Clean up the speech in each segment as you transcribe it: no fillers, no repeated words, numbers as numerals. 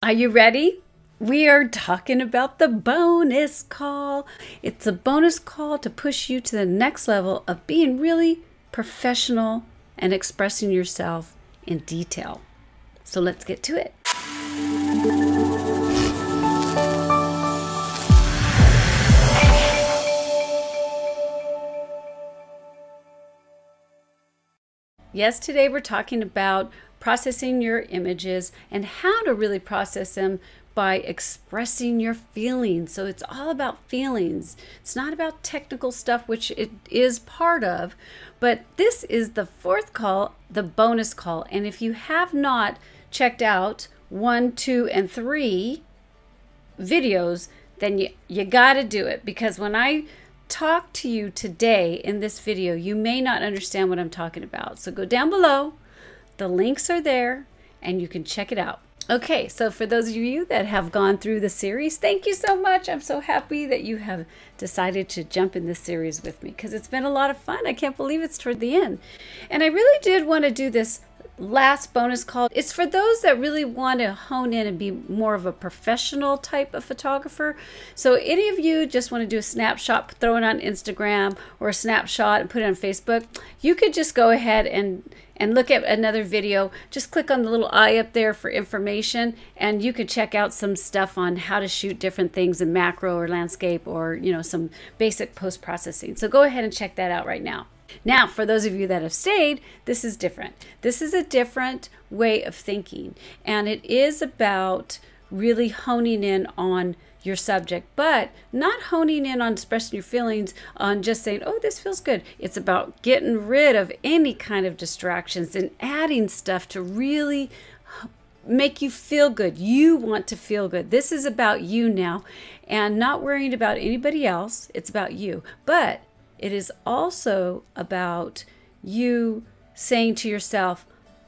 Are you ready? We are talking about the bonus call. It's a bonus call to push you to the next level of being really professional and expressing yourself in detail. So let's get to it. Yes, today we're talking about processing your images and how to really process them by expressing your feelings. So it's all about feelings. It's not about technical stuff, which it is part of, but this is the fourth call, the bonus call. And if you have not checked out 1, 2, and 3 videos, then you got to do it, because when I talk to you today in this video, you may not understand what I'm talking about. So go down below. The links are there and you can check it out. Okay, so for those of you that have gone through the series, thank you so much. I'm so happy that you have decided to jump in this series with me, because it's been a lot of fun. I can't believe it's toward the end. And I really did want to do this last bonus call. It's for those that really want to hone in and be more of a professional type of photographer. So any of you just want to do a snapshot, throw it on Instagram, or a snapshot and put it on Facebook, you could just go ahead and look at another video. Just click on the little eye up there for information, and you could check out some stuff on how to shoot different things in macro or landscape, or some basic post-processing. So go ahead and check that out right now. Now, for those of you that have stayed, this is different. This is a different way of thinking, and it is about really honing in on your subject, but not honing in on expressing your feelings on just saying, oh, this feels good. It's about getting rid of any kind of distractions and adding stuff to really make you feel good. You want to feel good. This is about you now, and not worrying about anybody else. It's about you. But it is also about you saying to yourself,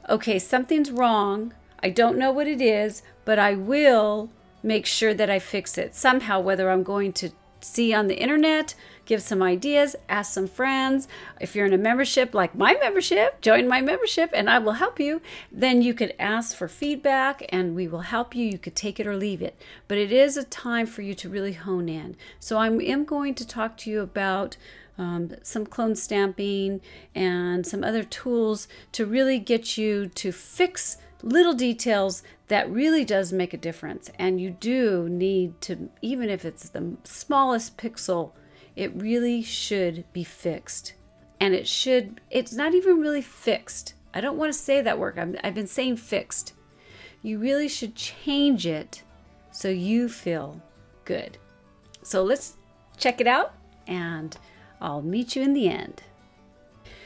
okay, something's wrong. I don't know what it is, but I will make sure that I fix it somehow, whether I'm going to see on the internet, give some ideas, ask some friends. If you're in a membership like my membership, join my membership and I will help you. Then you could ask for feedback and we will help you. You could take it or leave it. But it is a time for you to really hone in. So I am going to talk to you about some clone stamping and some other tools to really get you to fix little details that really does make a difference. And you do need to, even if it's the smallest pixel, it really should be fixed. And it's not even really fixed. I don't want to say that word. I've been saying fixed. You really should change it so you feel good. So let's check it out, and I'll meet you in the end.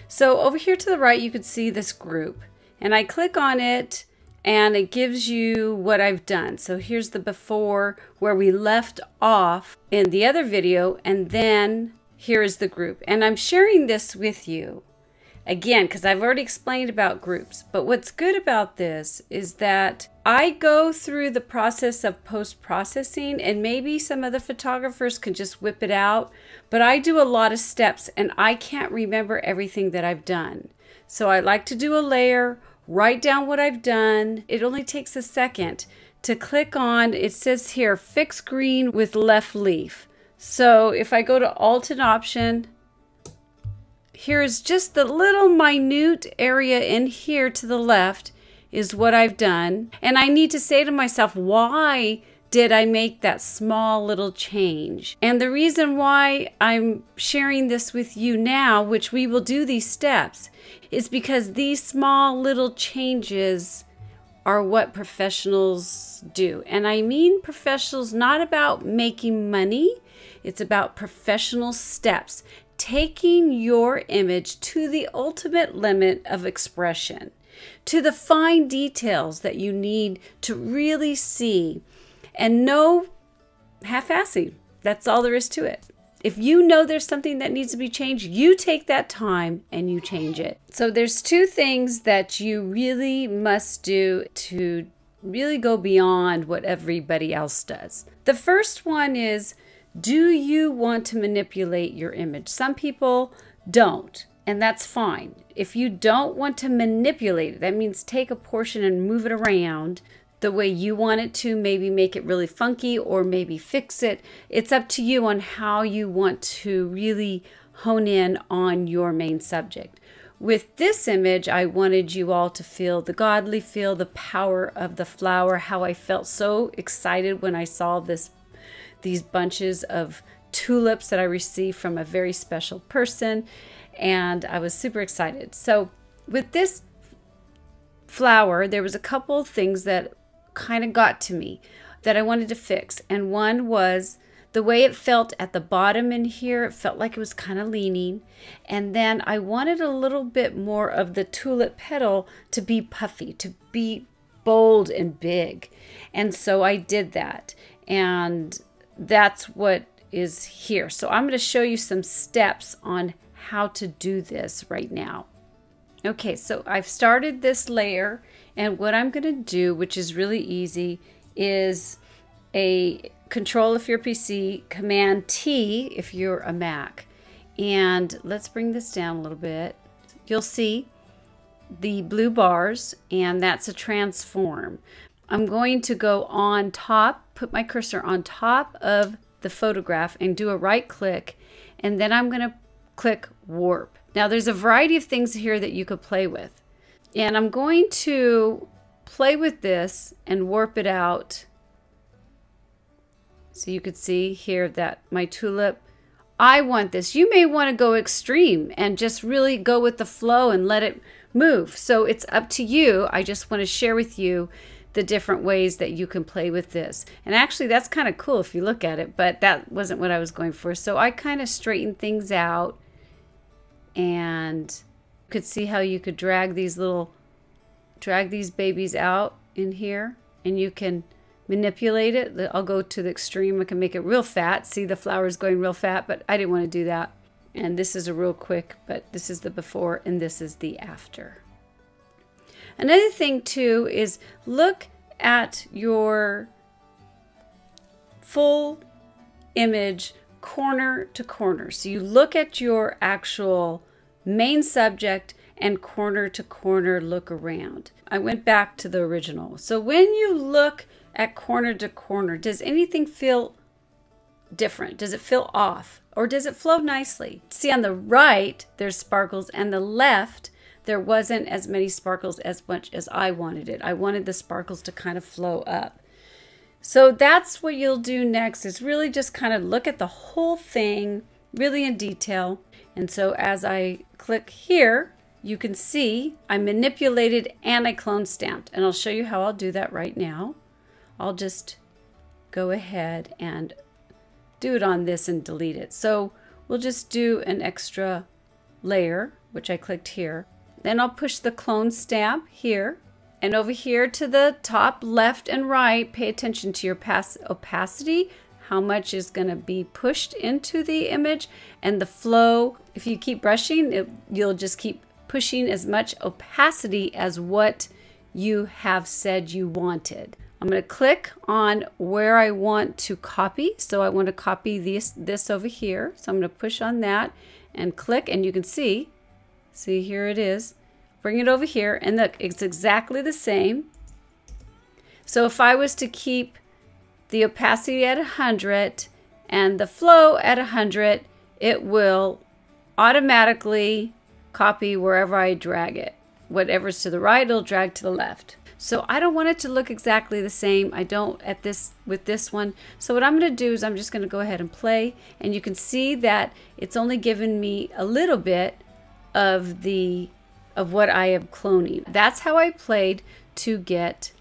So over here to the right, you could see this group, and I click on it and it gives you what I've done. So here's the before where we left off in the other video, and then here is the group. And I'm sharing this with you again because I've already explained about groups. But what's good about this is that I go through the process of post-processing, and maybe some other photographers can just whip it out, but I do a lot of steps and I can't remember everything that I've done. So I like to do a layer, write down what I've done. It only takes a second to click on, it says here, fix green with left leaf. So if I go to Alt and Option, here's just the little minute area in here to the left is what I've done. And I need to say to myself, why did I make that small little change? And the reason why I'm sharing this with you now, which we will do these steps, is because these small little changes are what professionals do. And I mean professionals, not about making money. It's about professional steps, taking your image to the ultimate limit of expression, to the fine details that you need to really see. And no half-assing. That's all there is to it. If you know there's something that needs to be changed, you take that time and you change it. So there's 2 things that you really must do to really go beyond what everybody else does. The first one is, do you want to manipulate your image? Some people don't, and that's fine. If you don't want to manipulate it, that means take a portion and move it around, the way you want it to, maybe make it really funky or maybe fix it. It's up to you on how you want to really hone in on your main subject. With this image, I wanted you all to feel the godly feel, the power of the flower, how I felt so excited when I saw these bunches of tulips that I received from a very special person, and I was super excited. So with this flower, there was a couple of things that kind of got to me that I wanted to fix, and one was the way it felt at the bottom in here. It felt like it was kind of leaning, and then I wanted a little bit more of the tulip petal to be puffy, to be bold and big, and so I did that, and that's what is here. So I'm going to show you some steps on how to do this right now. Okay, so I've started this layer, and what I'm going to do, which is really easy, is a Control if you're PC, Command T if you're a Mac. And let's bring this down a little bit. You'll see the blue bars, and that's a transform. I'm going to go on top, put my cursor on top of the photograph and do a right click, and then I'm going to click warp. Now there's a variety of things here that you could play with, and I'm going to play with this and warp it out. So you could see here that my tulip, I want this. You may want to go extreme and just really go with the flow and let it move. So it's up to you. I just want to share with you the different ways that you can play with this. And actually that's kind of cool if you look at it, but that wasn't what I was going for. So I kind of straightened things out, and you could see how you could drag these babies out in here, and you can manipulate it. I'll go to the extreme. I can make it real fat. See, the flower's going real fat, but I didn't want to do that. And this is a real quick, but this is the before and this is the after. Another thing too is look at your full image corner to corner. So you look at your actual main subject and corner to corner look around. I went back to the original. So when you look at corner to corner, does anything feel different? Does it feel off? Or does it flow nicely? See, on the right, there's sparkles, and the left, there wasn't as many sparkles as much as I wanted it. I wanted the sparkles to kind of flow up. So that's what you'll do next, is really just kind of look at the whole thing really in detail. And so as I click here, you can see I manipulated and I clone stamped. And I'll show you how I'll do that right now. I'll just go ahead and do it on this and delete it. So we'll just do an extra layer, which I clicked here. Then I'll push the clone stamp here, and over here to the top left and right, pay attention to your opacity, how much is going to be pushed into the image, and the flow. If you keep brushing, you'll just keep pushing as much opacity as what you have said you wanted. I'm going to click on where I want to copy. So I want to copy this over here. So I'm going to push on that and click, and you can see here it is. Bring it over here, and look, it's exactly the same. So if I was to keep the opacity at 100 and the flow at 100, it will automatically copy wherever I drag it. Whatever's to the right, it'll drag to the left. So I don't want it to look exactly the same. I don't with this one. So what I'm going to do is I'm just going to go ahead and play, and you can see that it's only given me a little bit of what I am cloning. That's how I played to get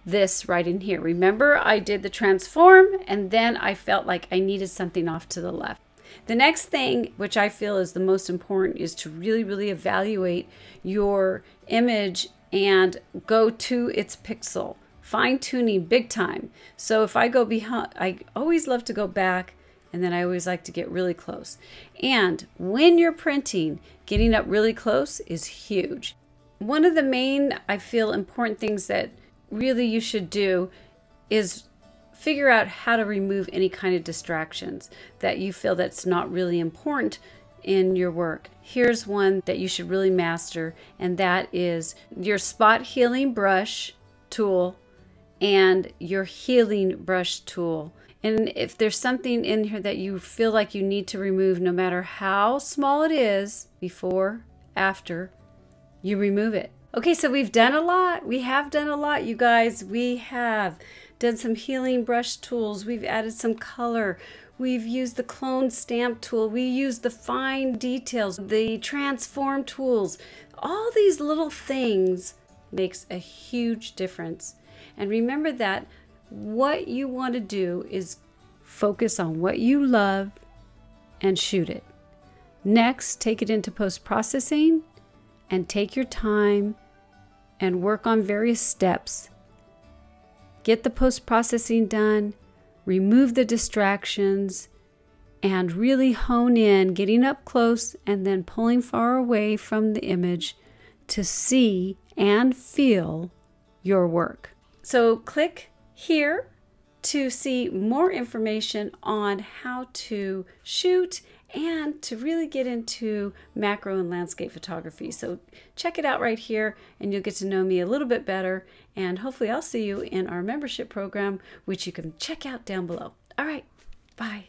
this right in here. Remember, I did the transform, and then I felt like I needed something off to the left. The next thing, which I feel is the most important, is to really, really evaluate your image and go to its pixel. Fine tuning big time. So if I go behind, I always love to go back, and then I always like to get really close. And when you're printing, getting up really close is huge. One of the main, I feel, important things that really you should do is figure out how to remove any kind of distractions that you feel that's not really important in your work. Here's one that you should really master, and that is your spot healing brush tool and your healing brush tool. And if there's something in here that you feel like you need to remove, no matter how small it is, before, after, you remove it. Okay, so we've done a lot. We have done a lot, you guys. We have done some healing brush tools. We've added some color. We've used the clone stamp tool. We used the fine details, the transform tools. All these little things makes a huge difference. And remember that what you want to do is focus on what you love and shoot it. Next, take it into post-processing and take your time and work on various steps. Get the post-processing done, remove the distractions, and really hone in, getting up close and then pulling far away from the image to see and feel your work. So click here to see more information on how to shoot and to really get into macro and landscape photography. So check it out right here and you'll get to know me a little bit better, and hopefully I'll see you in our membership program, which you can check out down below. All right, bye.